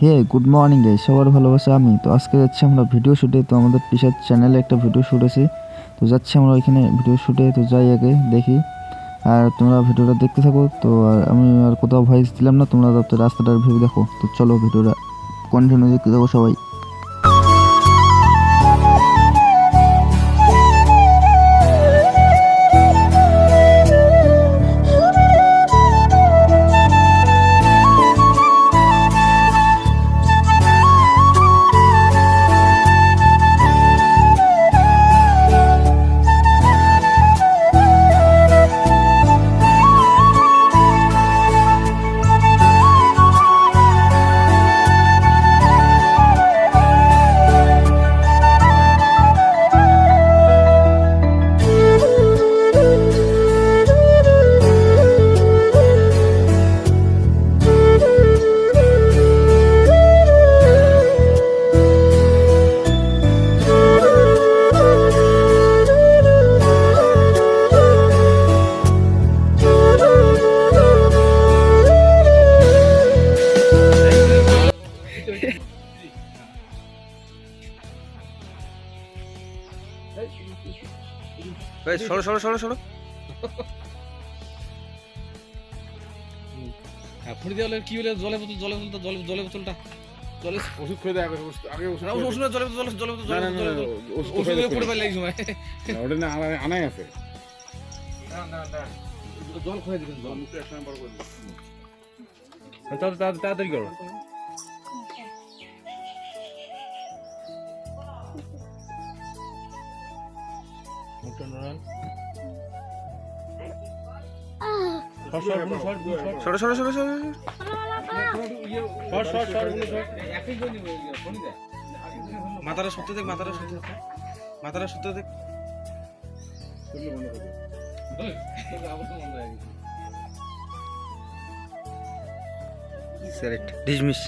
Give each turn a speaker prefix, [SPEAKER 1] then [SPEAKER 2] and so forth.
[SPEAKER 1] হে good morning guys, সবার ভালোবাসা আমি। তো আজকে যাচ্ছি আমরা ভিডিও শ্যুটে। তো আমাদের পিসার চ্যানেলে একটা ভিডিও শ্যুট আছে, তো যাচ্ছি আমরা ওইখানে ভিডিও শ্যুটে। তো যাই আগে দেখি, আর তোমরা ভিডিওটা দেখতে থাকো। তো আর আমি আর কোথাও ভয়েস দিলাম না, তোমরা রাস্তাটার ভিউ দেখো। তো চলো ভিডিওটা কন্টিনিউ দেখতে থাকো সবাই।
[SPEAKER 2] সরো সরো সরো সরো।
[SPEAKER 3] ফুড়ি দেওয়ালে কি হলে জলে বোতল জলে বোতলটা জলে
[SPEAKER 4] ওষুধ খেয়ে দেয় আগে ওষুধ
[SPEAKER 3] না ওষুধ জলে বোতল জলে বোতল
[SPEAKER 4] না, না, না, না, ওষুধ
[SPEAKER 3] ওষুধ
[SPEAKER 4] খেয়ে
[SPEAKER 3] পড়ে পারলে এই সময়
[SPEAKER 4] না, ওটা না আনাই আছে
[SPEAKER 3] জল খেয়ে দিবেন জল
[SPEAKER 4] মুখে একটা বড় করে দিই।
[SPEAKER 3] তাড়াতাড়ি করো মুখটা নড়ান
[SPEAKER 2] সরো সরো সরো সরো। মাথাটা সত্যি দেখ, মাথাটা সত্যি দেখ, মাথাটা সত্যি দেখ।
[SPEAKER 4] করলে বন্ধ করে দিই।
[SPEAKER 2] Select dismiss.